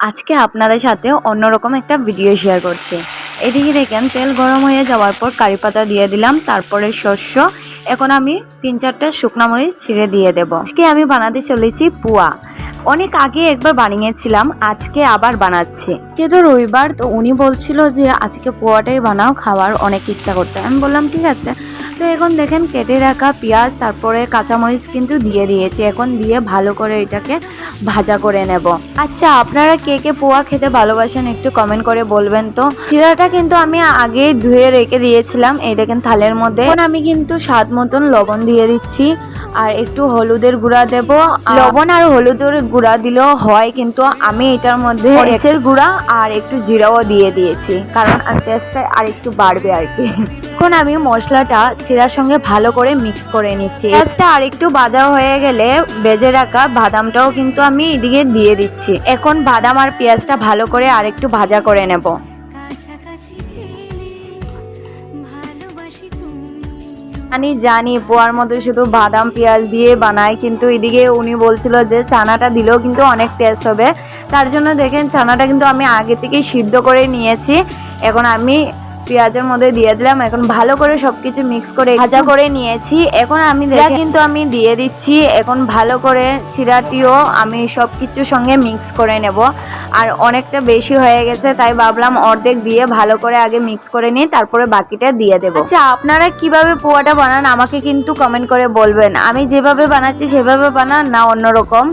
আজকে আপনাদের সাথে অন্যরকম একটা ভিডিও শেয়ার করছি। এদিকে দেখেন তেল গরম হয়ে যাওয়ার পর কারি পাতা দিয়ে দিলাম, তারপরে শস্য। এখন আমি 3-4টা শুকনা মরিচ ছিঁড়ে দিয়ে দেব। আজকে আমি বানাতে চলেছি পুয়া। অনেক আগে একবার বানিয়েছিলাম, আজকে আবার বানাচ্ছি। কিন্তু রবিবার তো উনি বলছিল যে আজকে পোয়াটাই বানাও, খাওয়ার অনেক ইচ্ছা করছে। আমি বললাম ঠিক আছে। তো এখন দেখেন কেটে রাখা পেঁয়াজ তারপরে কাঁচামরিচ কিন্তু দিয়ে দিয়েছি। এখন দিয়ে ভালো করে এটাকে ভাজা করে নেব। আচ্ছা, আপনারা কে কে পোয়া খেতে ভালোবাসেন একটু কমেন্ট করে বলবেন তো। চিড়াটা কিন্তু আমি আগে ধুয়ে রেখে দিয়েছিলাম, এই দেখেন থালের মধ্যে। এখন আমি কিন্তু স্বাদ মতন লবণ দিয়ে দিচ্ছি আর একটু হলুদের গুঁড়া দেব। লবণ আর হলুদের গুঁড়া দিলেও হয়, কিন্তু আমি এটার মধ্যে মরিচের গুঁড়া আর একটু জিরাও দিয়ে দিয়েছি, কারণ টেস্টটা আর একটু বাড়বে আর কি। এখন আমি মশলাটা চিড়ার সঙ্গে ভালো করে মিক্স করে নিচ্ছি। পেঁয়াজটা আর একটু ভাজা হয়ে গেলে ভেজে রাখা বাদামটাও কিন্তু আমি এদিকে দিয়ে দিচ্ছি। এখন বাদাম আর পেঁয়াজটা ভালো করে আর একটু ভাজা করে নেব। আমি জানি পোয়ার মধ্যে শুধু বাদাম পেঁয়াজ দিয়ে বানায়, কিন্তু এদিকে উনি বলছিল যে চানাটা দিলেও কিন্তু অনেক টেস্ট হবে। তার জন্য দেখেন চানাটা কিন্তু আমি আগে থেকেই সিদ্ধ করে নিয়েছি। এখন আমি পেঁয়াজের মধ্যে দিয়ে দিলাম। এখন ভালো করে সবকিছু মিক্স করে ভাজা করে নিয়েছি। এখন আমি কিন্তু আমি দিয়ে দিচ্ছি। এখন ভালো করে চিড়াটিও আমি সবকিছুর সঙ্গে মিক্স করে নেব। আর অনেকটা বেশি হয়ে গেছে, তাই ভাবলাম অর্ধেক দিয়ে ভালো করে আগে মিক্স করে নিই, তারপরে বাকিটা দিয়ে দেবো। আচ্ছা, আপনারা কিভাবে পোয়াটা বানান আমাকে কিন্তু কমেন্ট করে বলবেন। আমি যেভাবে বানাচ্ছি সেভাবে বানান না অন্যরকম,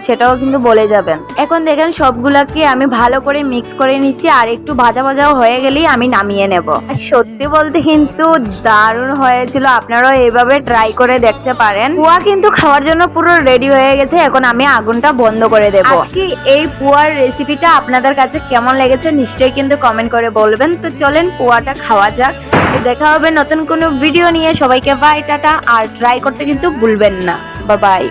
সেটাও কিন্তু বলে যাবেন। এখন দেখেন সবগুলাকে আমি ভালো করে মিক্স করে নিচ্ছি, আর একটু ভাজা ভাজাও হয়ে গেলেই আমি নামিয়ে নেব। আর সত্যি বলতে কিন্তু দারুণ হয়েছিল, আপনারাও এইভাবে ট্রাই করে দেখতে পারেন। পোয়া কিন্তু খাওয়ার জন্য পুরো রেডি হয়ে গেছে। এখন আমি আগুনটা বন্ধ করে দেব। আজকে এই পোয়ার রেসিপিটা আপনাদের কাছে কেমন লেগেছে নিশ্চয়ই কিন্তু কমেন্ট করে বলবেন। তো চলেন পোয়াটা খাওয়া যাক। দেখা হবে নতুন কোনো ভিডিও নিয়ে। সবাইকে বাই, টাটা। আর ট্রাই করতে কিন্তু ভুলবেন না। Bye bye.